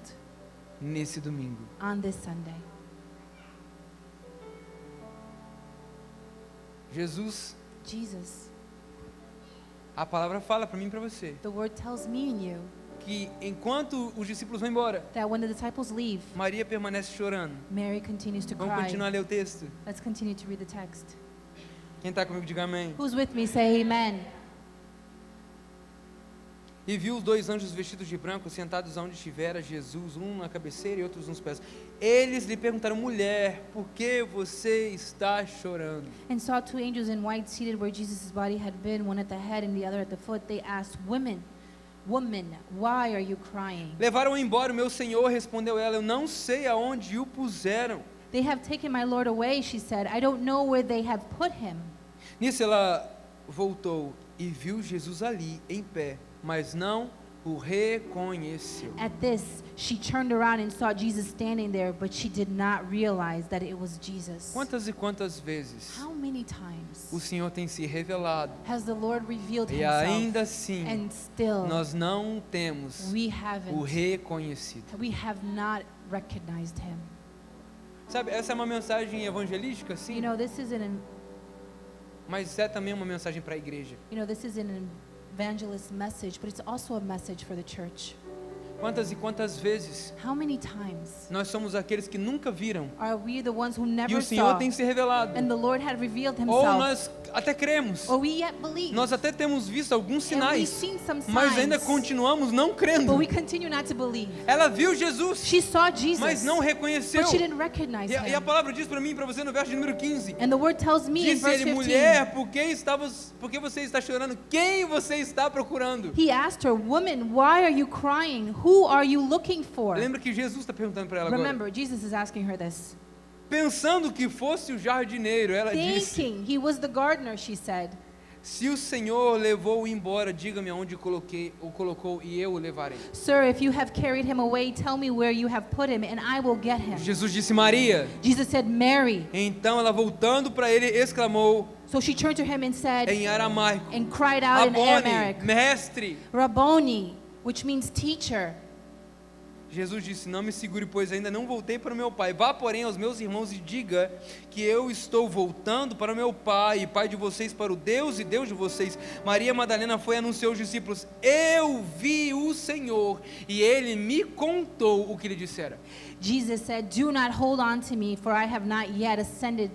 nesse domingo. on this Sunday. Jesus, Jesus, a palavra fala para mim e para você the word tells me and you que enquanto os discípulos vão embora, that when the disciples leave, Maria permanece chorando. Mary continues to Vamos cry. continuar a ler o texto? Let's continue to read the text. Quem está comigo, diga amém. Who's with me? Say amen. E viu os dois anjos vestidos de branco sentados onde estivera Jesus, um na cabeceira e outros nos pés. Eles lhe perguntaram: mulher, por que você está chorando? And saw two angels in white seated where Jesus' body had been, one at the head and the other at the foot. They asked, Woman, why are you crying? Levaram embora o meu senhor, respondeu ela. Eu não sei aonde o puseram. They have taken my Lord away, she said. I don't know where they have put him. Nisso ela voltou e viu Jesus ali, em pé, mas não o reconheceu. At this, she turned around and saw Jesus standing there, but she did not realize that it was Jesus. Quantas e quantas vezes How many times o Senhor tem se revelado has the Lord revealed e himself, ainda assim and still nós não temos we o haven't, reconhecido? we have not recognized him. Sabe, essa é uma mensagem evangelística, sim, You know, this is mas é também uma mensagem para a igreja. an evangelist message, but it's also a message for the church. Quantas e quantas vezes How many times nós somos aqueles que nunca viram are we the ones who e never o Senhor saw, tem se revelado? and the Lord had revealed Ou himself, nós até cremos, or we yet believe, nós até temos visto alguns and we've sinais, seen some mas ainda signs, continuamos não crendo. but we continue not to believe. Ela viu Jesus, She saw Jesus, mas não reconheceu. but she didn't recognize E a him. palavra diz para mim e para você no verso de número 15. And the word tells me in Disse verse ele: 15, mulher, por que você está chorando? Quem você está procurando? he asked her, Woman, why are you crying? Who are you looking for? Lembra que Jesus está perguntando para ela agora. Remember, Jesus is asking her this. Pensando que fosse o jardineiro, ela disse: Thinking he was the gardener, she said. se o Senhor levou-o embora, diga-me aonde o colocou e eu o levarei. Sir, if you have carried him away, tell me where you have put him, and I will get him. Jesus disse: Maria. Jesus said, Mary. Então ela, voltando para ele, exclamou So she turned to him and said, em aramaico: and cried out in Rabboni, Aramaic, mestre. Rabboni, which means teacher. Jesus disse: não me segure, pois ainda não voltei para o meu pai. Vá, porém, aos meus irmãos e diga que eu estou voltando para o meu pai, e pai de vocês, para o Deus e Deus de vocês. Maria Madalena foi e anunciou aos discípulos: eu vi o Senhor, e ele me contou o que lhe dissera. Jesus said, do not hold on to me, for I have not yet ascended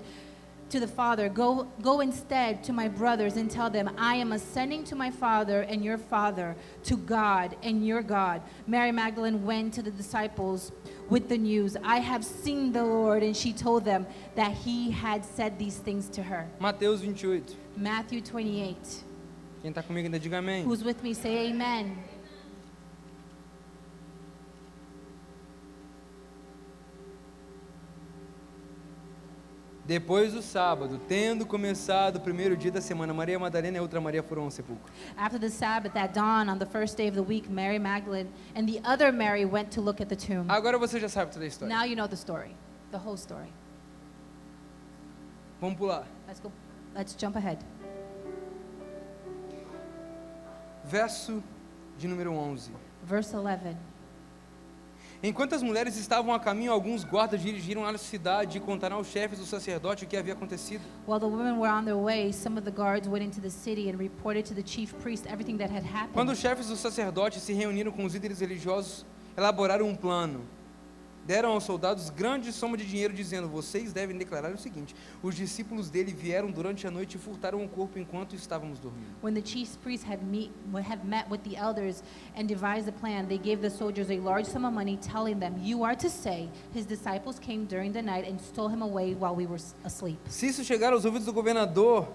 to the Father. Go instead to my brothers and tell them, I am ascending to my Father and your Father, to God and your God. Mary Magdalene went to the disciples with the news, I have seen the Lord, and she told them that he had said these things to her. Mateus 28. Matthew 28. Quem está comigo ainda diga amém. Who's with me, say amen. Depois do sábado, tendo começado o primeiro dia da semana, Maria Madalena e outra Maria foram ao sepulcro. After the Sabbath at dawn on the first day of the week, Mary Magdalene and the other Mary went to look at the tomb. Agora você já sabe toda a história. Now you know the story, the whole story. Vamos pular. Let's jump ahead. Verso de número 11. Verse 11. Enquanto as mulheres estavam a caminho, alguns guardas dirigiram à cidade e contaram aos chefes do sacerdote o que havia acontecido. While the women were on their way, some of the guards went into the city and reported to the chief priest everything that had Quando happened. os chefes do sacerdote se reuniram com os líderes religiosos, elaboraram um plano. Deram aos soldados grande soma de dinheiro, dizendo: vocês devem declarar o seguinte: os discípulos dele vieram durante a noite e furtaram o corpo enquanto estávamos dormindo. When the chief priests had met with the elders and devised a plan, they gave the soldiers a large sum of money, telling them, "You are to say, his disciples came during the night and stole him away while we were asleep." Se isso chegar aos ouvidos do governador,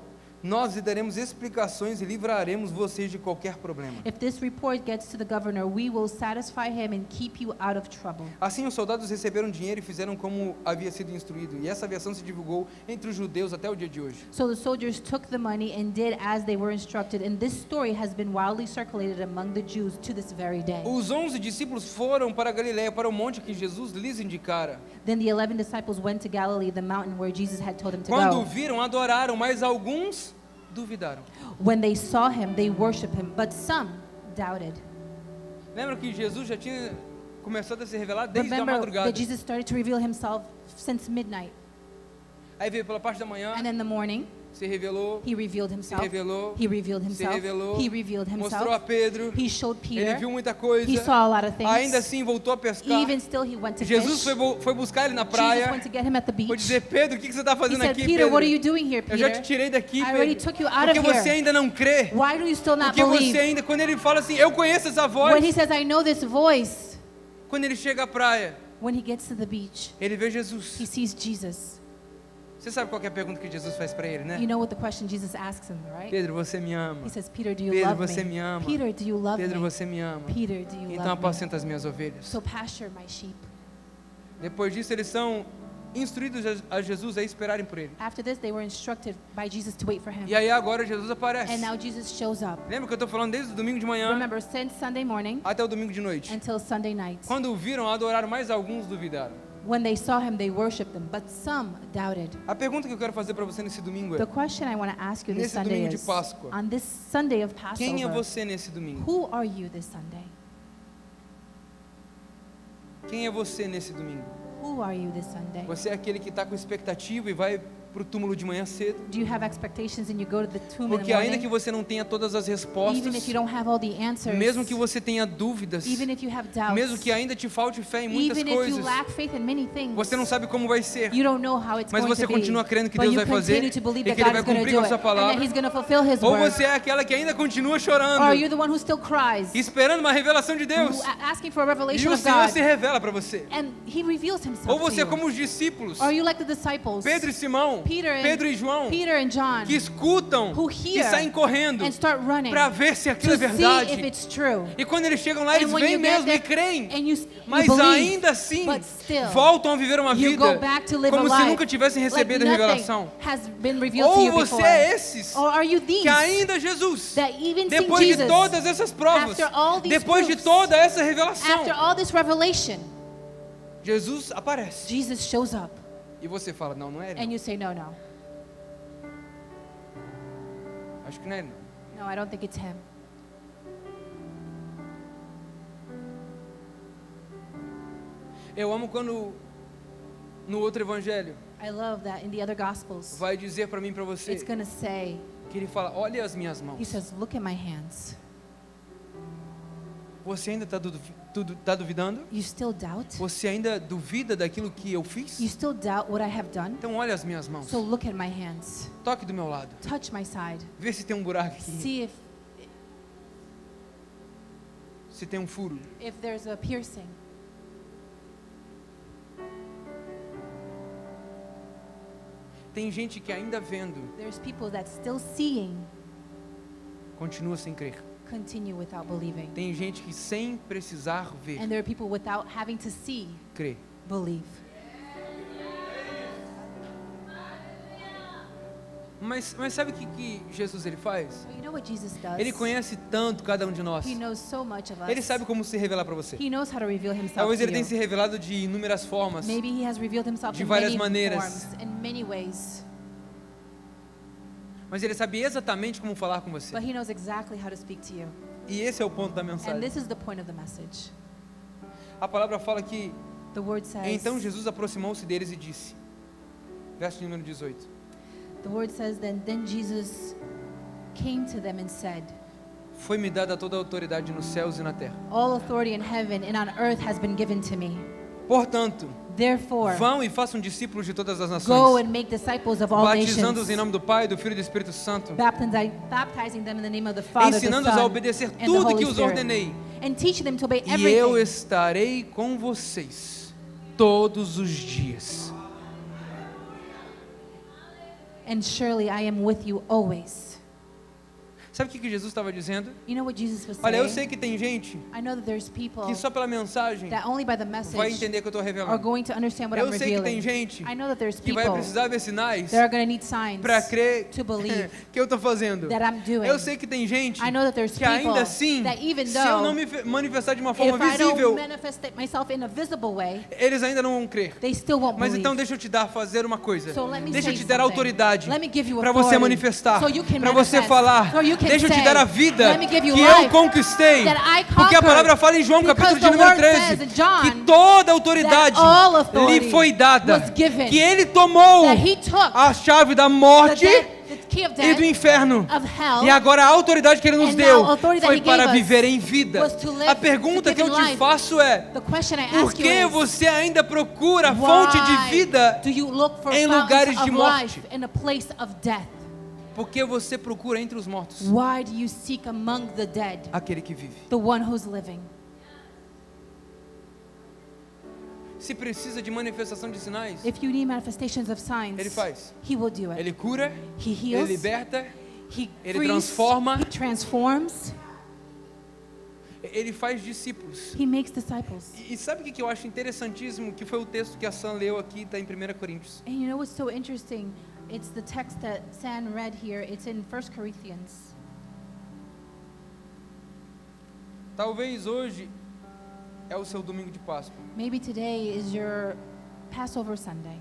nós lhe daremos explicações e livraremos vocês de qualquer problema. If this report gets to the governor, we will satisfy him and keep you out of trouble. Assim os soldados receberam dinheiro e fizeram como havia sido instruído, e essa versão se divulgou entre os judeus até o dia de hoje. So the soldiers took the money and did as they were instructed, and this story has been widely circulated among the Jews to this very day. Os 11 discípulos foram para Galiléia, para o monte que Jesus lhes indicara. Then the 11 disciples went to Galilee, the mountain where Jesus had told them to Quando o go. viram, adoraram, mas alguns duvidaram. When they saw him, they worshiped him, but some doubted. Lembra que Jesus já tinha começado a se revelar desde a Remember madrugada. that Jesus started to reveal himself since midnight. Aí veio pela parte da manhã, And in the morning, se revelou, he revealed se himself. revelou, He revealed se himself. revelou, He revealed mostrou a himself. Pedro, He showed ele Peter. viu muita coisa, He saw a lot of things. ainda assim voltou a pescar. Even still, he went to Jesus fish. foi buscar ele na Jesus praia, went to get him at the foi beach. dizer: Pedro, o que você está He fazendo said, aqui, Peter, Pedro? what are you doing here, Eu já te Peter? tirei daqui, I already Pedro. took you out Porque of você here. ainda não crê. Why do you still not Porque você believe? ainda, quando ele fala assim, eu conheço essa When he voz, says, I know this voice, quando ele chega à praia, when he gets to the beach, ele vê Jesus. he sees Jesus. Você sabe qual que é a pergunta que Jesus faz para ele, né? You know what the question Jesus asks him, right? Pedro, você me ama. He says, Peter, do you Pedro, love você me? me ama. Peter, do you love Pedro, me? você me ama. Peter, do you Então love me? apacenta as minhas ovelhas. So pasture my sheep. Depois disso, eles são instruídos a Jesus a esperarem por ele. After this, they were instructed by Jesus to wait for him. E aí agora Jesus aparece. And now Jesus shows up. Lembra que eu estou falando desde o domingo de manhã Remember, since Sunday morning até o domingo de noite. until Sunday night. Quando o viram, adoraram, mas alguns duvidaram. When they saw him, they worshipped him, but some doubted. A pergunta que eu quero fazer para você nesse domingo The é: question I want to ask you this Nesse Sunday domingo de is, Páscoa, on this Sunday of quem é Passover, você nesse domingo? who are you this Sunday? Quem é você nesse domingo? Who are you this Sunday? Você é aquele que está com expectativa e vai para o túmulo de manhã cedo? Do you have expectations and you go to the tomb in Porque the ainda que morning? você não tenha todas as Even respostas, if you don't have all the answers, mesmo que você tenha dúvidas, even if you have doubts, mesmo que ainda te falte fé em muitas even if you coisas, lack faith in many things, você não sabe como vai ser, you don't know how it's mas going você to be, continua crendo que but Deus you vai fazer continue to believe e that que Ele God vai is going to cumprir do com a it, sua and palavra. that He's going to fulfill His Ou word. você é aquela que ainda continua Or chorando, are you the one who still cries, esperando uma revelação de Deus, asking for a e revelation o of Senhor God, se revela para você. and He reveals Himself Ou to você é you? como os discípulos, Or are you like the disciples, Pedro e Simão, Peter Pedro e João, Peter and John, que escutam who e hear saem correndo and start running para ver se aquilo to é see if verdade. it's true? E quando eles chegam lá, eles And when vêm you get mesmo e there, creem. and you Mas believe, ainda assim, but still, voltam a viver uma you vida go back to live como a se life nunca tivessem like recebido a nothing revelação. has been revealed to Ou you você before. é esses Or are you these que ainda Jesus, that even sing depois de Jesus, todas essas provas, after all these depois de proofs, toda essa revelação, after all this revelation, Jesus aparece. Jesus shows up, E você fala: não, não é ele. and you say, no, no, Acho que não é ele. Não. no, I don't think it's him. Eu amo quando no outro evangelho I love that in the other Gospels, vai dizer para mim e para você it's going to say, que ele fala: olha as minhas he mãos. says, look at my hands. Você ainda está duvidando? You still doubt? Você ainda duvida daquilo que eu fiz? You still doubt what I have done? Então olha as minhas mãos. So look at my hands. Toque do meu lado. Touch my side. Vê se tem um buraco aqui. See Se tem um furo. if there's a piercing. Tem gente que ainda vendo, There's people that still seeing continua sem crer. continue without believing. Tem gente que sem precisar ver, And there are people without having to see, crê. believe. Mas sabe o que Jesus ele faz? But you know what Jesus does? Ele conhece tanto cada um de nós. He knows so much of us. Ele sabe como se revelar para você. He knows how to reveal himself Talvez to ele tenha you. se revelado de inúmeras formas. Maybe he has revealed himself de in várias many maneiras. forms, in many ways. Mas ele sabe exatamente como falar com você. But he knows exactly how to speak to you. E esse é o ponto da And mensagem. this is the point of the message. A palavra fala que The word says, então Jesus aproximou-se deles e disse, verso número 18, the word says, then Jesus came to them and said, foi-me dada toda a autoridade nos céus e na terra. all authority in heaven and on earth has been given to me. Portanto, Therefore, vão e façam discípulos de todas as go nações, and make disciples of all batizando-os nations, em nome do Pai, do Filho e do Espírito Santo, baptizing them in the name of the Father, the ensinando-os a Son, obedecer and the tudo Holy que os Spirit, ordenei. and teaching them to obey E eu everything. estarei com vocês todos os dias. And surely I am with you always. Sabe o que Jesus estava dizendo? You know what Jesus was Olha, eu saying? sei que tem gente I know that there's people que só pela mensagem that only by the vai message entender que eu estou are revelando. going to understand what Eu I'm sei que tem revealing. gente I know that there's que people vai precisar ver sinais that are going to need signs para crer to believe que eu estou fazendo. that I'm doing. Eu sei que tem gente I know that there's que ainda people assim, that even se eu não though me manifestar de uma forma if I visível, don't manifest myself in a visible way, eles ainda não vão crer. they still won't Mas believe. então deixa eu te fazer uma coisa. So let me Deixa eu say te dar something. autoridade Let me give you para você authority manifestar, so you can para você manifest, falar. so you can Deixa eu te say, dar a vida let me give you que life eu conquistei. that I Porque a conquered. palavra fala em João Because capítulo de the número word 13 says in John que toda autoridade that all authority lhe foi dada, was given, que ele tomou that he took a chave da the morte key of e do death, inferno. of hell, E agora a autoridade que ele nos and deu now authority that foi he gave para us viver em vida. was to live, A pergunta to que eu give te life. faço é: The question I por ask you que is, você ainda procura a fonte de why vida do you look for em fountains lugares de of morte? life in a place of death? Porque você procura entre os mortos Why do you seek among the dead aquele que vive. the one who's living? Se precisa de manifestação de sinais, If you need manifestations of signs, ele faz. he will do it. Ele cura, He ele heals, liberta, he ele frees, transforma. he transforms, ele faz discípulos. he makes disciples. E sabe o que eu acho interessantíssimo? Que foi o texto que a Sam leu aqui, está em 1 Coríntios. And you know what's so interesting? It's the text that San read here. It's in 1 Corinthians. Talvez hoje é o seu domingo de Páscoa. Maybe today is your Passover Sunday.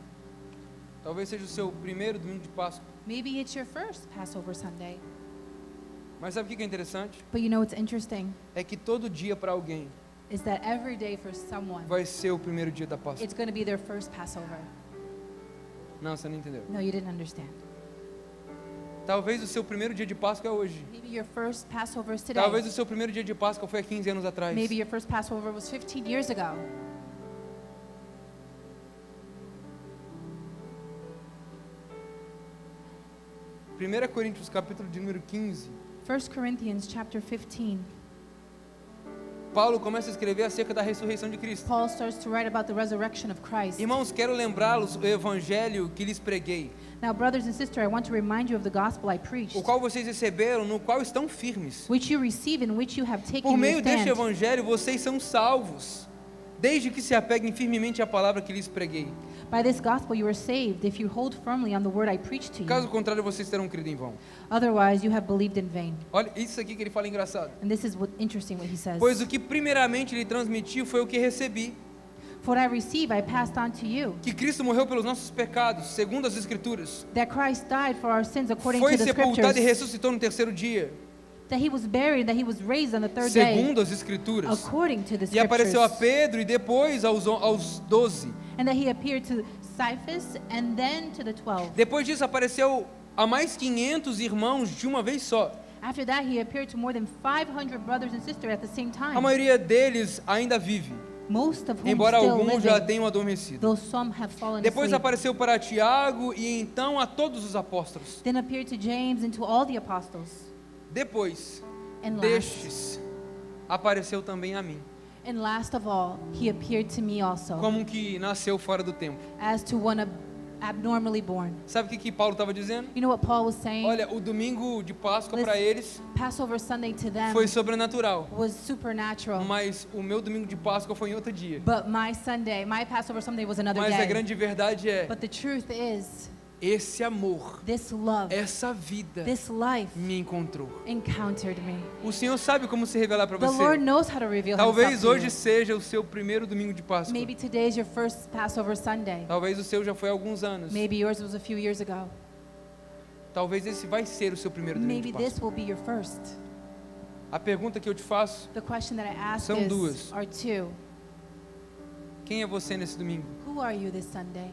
Talvez seja o seu primeiro domingo de Páscoa. Maybe it's your first Passover Sunday. Mas sabe o que é interessante? But you know what's interesting É que todo dia para alguém is that every day for someone, vai ser o primeiro dia da Páscoa. it's going to be their first Passover. Não, você não entendeu. No, you didn't understand. Talvez o seu primeiro dia de Páscoa é hoje. Maybe your first Passover is today. Talvez o seu primeiro dia de Páscoa foi há 15 anos atrás. Maybe your first Passover was 15 years ago. Primeira Coríntios capítulo de número 15. 1 Corinthians chapter 15. Paulo começa a escrever acerca da ressurreição de Cristo. Paul starts to write about the resurrection of Christ. Irmãos, quero lembrá-los o evangelho que lhes preguei, Now, brothers and sisters, I want to remind you of the gospel I preached, o qual vocês receberam, no qual estão firmes. which you receive and which you have taken Por your meio deste stand. evangelho vocês são salvos, desde que se apeguem firmemente à palavra que lhes preguei. By this gospel you are saved if you hold firmly on the word I preached to Caso you. contrário, vocês terão crido em vão. Otherwise, you have believed in vain. Olha, isso aqui que ele fala é engraçado. And this is what interesting what he says. Pois o que primeiramente lhe transmitiu foi o que recebi, For what I received, I passed on to you, que Cristo morreu pelos nossos pecados, segundo as Escrituras. that Christ died for our sins according Foi to the sepultado e scriptures, ressuscitou no terceiro dia, that he was buried, that he was raised on the third day, segundo as Escrituras. according to the E apareceu a scriptures, Pedro e depois aos 12. and that he appeared to Cephas and then to the 12. Depois disso apareceu a mais 500 irmãos de uma vez só. After that, he appeared to more than 500 brothers and sisters at the same A time, maioria deles ainda vive, most of whom embora still alguns já living, tenham adormecido. though some have fallen Depois asleep. apareceu para Tiago e então a todos os apóstolos. Then appeared to James and to all the apostles. Depois And last, destes apareceu também a mim, and last of all, he appeared to me also, como um que nasceu fora do tempo. as to one abnormally born. Sabe o que Paulo estava dizendo? You know what Paul was saying? Olha, o domingo de Páscoa para eles Passover Sunday to them foi sobrenatural, was supernatural. mas o meu domingo de Páscoa foi em outro dia. But my Passover Sunday was another Mas a day. grande verdade é, But the truth is, esse amor, this love, essa vida this life me encontrou. encountered me. O Senhor sabe como se revelar para The Lord você. knows how to reveal Talvez himself to hoje you. seja o seu primeiro domingo de Páscoa. Maybe today is your first Passover Sunday. Talvez o seu já foi há alguns anos. Maybe yours was a few years ago. Talvez esse vai ser o seu primeiro domingo Maybe de this Páscoa. will be your first. A pergunta que eu te faço, The question that I ask São duas. are two. quem é você nesse domingo? Who are you this Sunday?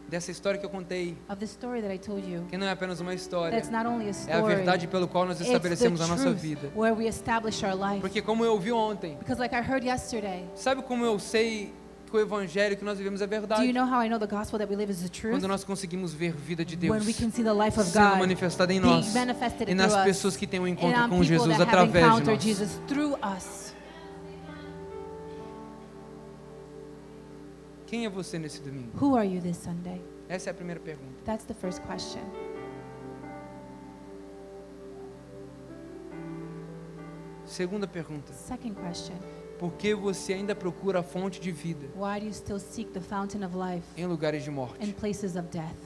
Dessa história que eu contei, Of the story that I told you, que não é apenas uma história, that's not only a é a story, verdade pelo qual nós it's the estabelecemos a nossa truth vida. where we establish our life. Porque como eu ouvi ontem, Because like I heard yesterday, sabe como eu sei que o evangelho que nós vivemos é do you verdade? know how I know the gospel that we live is the truth? Quando nós conseguimos ver a vida de Deus When we can see the life of sendo God manifestada em being nós manifested e nas through us, pessoas que têm um and encontro on com people Jesus that have através de encountered nós. Jesus through us. Quem é você nesse domingo? Who are you this Sunday? Essa é a primeira pergunta. That's the first question. Segunda pergunta. Second question, Por que você ainda procura a fonte de vida why do you still seek the fountain of life em lugares de in morte? places of death?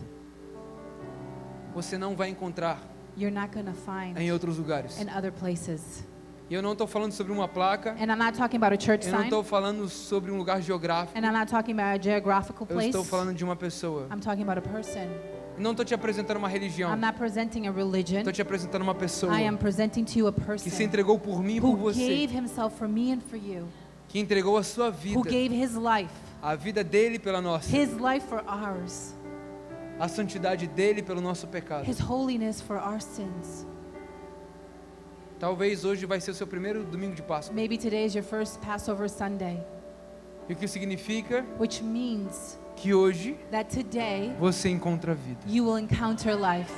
Você não vai encontrar You're not going to find em outros lugares. in other places. E eu não estou falando sobre uma placa, And I'm not talking about a church eu não sign, estou falando sobre um lugar geográfico, and I'm not talking about a geographical eu place. estou falando de uma pessoa. I'm talking about a person. Eu não estou te apresentando uma religião, I'm not presenting a religion. estou te apresentando uma pessoa I am presenting to you a que se person entregou por mim e por who você, gave himself for me and for you, que entregou a sua who vida, gave his life dele pela nossa, His life for ours, a santidade dele pelo nosso pecado. His holiness for our sins. Talvez hoje vai ser o seu primeiro domingo de Páscoa. Maybe today is your first Passover Sunday, E o que significa which means que hoje that today você encontra a vida. you will encounter life.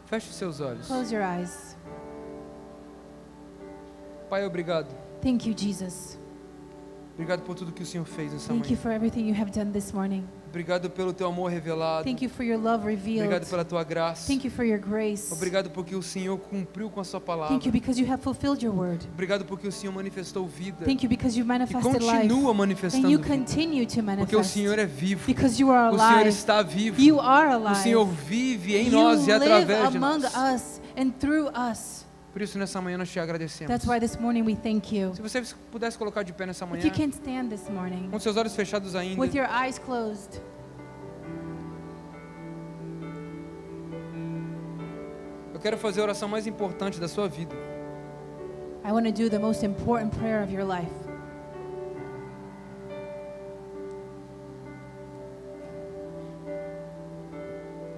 Feche os seus olhos. Close your eyes. Pai, obrigado. Thank you, Jesus. Obrigado por tudo que o Senhor fez nessa Thank you manhã. for everything you have done this morning. Obrigado pelo teu amor revelado. Thank you for your love revealed. Obrigado pela tua graça. Thank you for your grace. Obrigado porque o Senhor cumpriu com a sua palavra. Thank you because you have fulfilled your word. Obrigado porque o Senhor manifestou vida. Thank you because you E manifested life. continua And manifestando you vida. continue to Porque o manifest. Senhor é vivo. Because you are O Senhor alive. está vivo. You are O Senhor alive. vive em You nós e live através de among nós. us and through us. Por isso, nessa manhã, nós te agradecemos. That's why this morning we thank you. Se você pudesse colocar de pé nessa If manhã, you can't stand this morning, com seus olhos fechados ainda, with your eyes closed, eu quero fazer a oração mais importante da sua vida. I want to do the most important prayer of your life.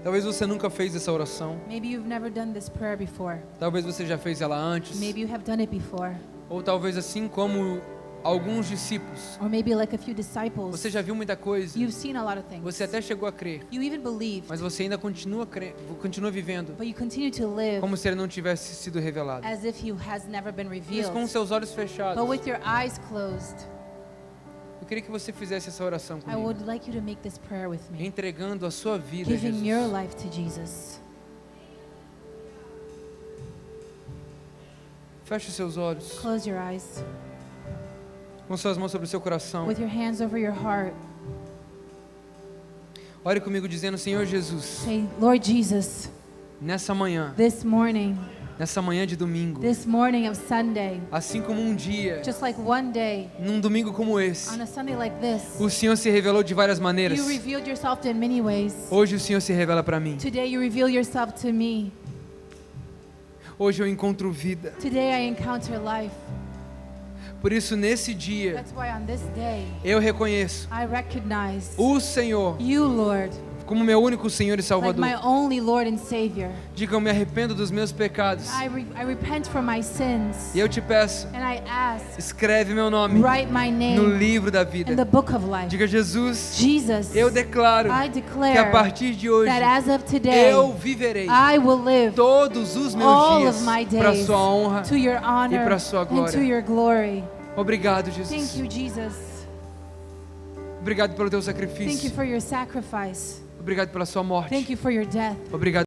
Talvez você nunca fez essa oração. Maybe you've never done this prayer before. Talvez você já fez ela antes. Maybe you have done it before. Ou talvez assim como alguns discípulos. Or maybe like a few disciples. Você já viu muita coisa. You've seen a lot of things. Você até chegou a crer. You even believed, Mas você ainda continua vivendo but you continue to live como se ele não tivesse sido revelado. as if he has never been Mas revealed. com seus olhos fechados, But with your eyes closed, eu queria que você fizesse essa oração I comigo. would like you to make this prayer with me. Entregando a sua vida a Giving your Jesus. life to Jesus. Feche os seus olhos. Close your eyes. Com suas mãos sobre o seu coração. With your hands over your heart. Ore comigo dizendo: Senhor Jesus, Say, Lord Jesus, nessa manhã de domingo, this morning of Sunday, assim como um dia, just like one day, num domingo como esse, on a Sunday like this, o Senhor se revelou de várias maneiras. you revealed yourself in many ways. Hoje o Senhor se revela para mim. Today you reveal yourself to me. Hoje eu encontro vida. Today I encounter life. Por isso, nesse dia, That's why on this day, eu reconheço I recognize o Senhor you, Lord, como meu único Senhor e like Salvador. my only Lord and Savior. Diga: eu me arrependo dos meus pecados. I repent for my sins. E eu te peço, And I ask, escreve meu nome write my no name livro da in the vida. book of life. Diga: Jesus, Jesus, eu declaro I que a declare partir de hoje that as of today, eu viverei I will live todos os meus all dias of my para days sua honra. to your honor pra sua and glória. to your glory. Obrigado, Thank Jesus. you, Jesus. Obrigado pelo teu Thank you sacrifício. for your sacrifice. Obrigado pela sua morte. Thank you for your death. Obrigado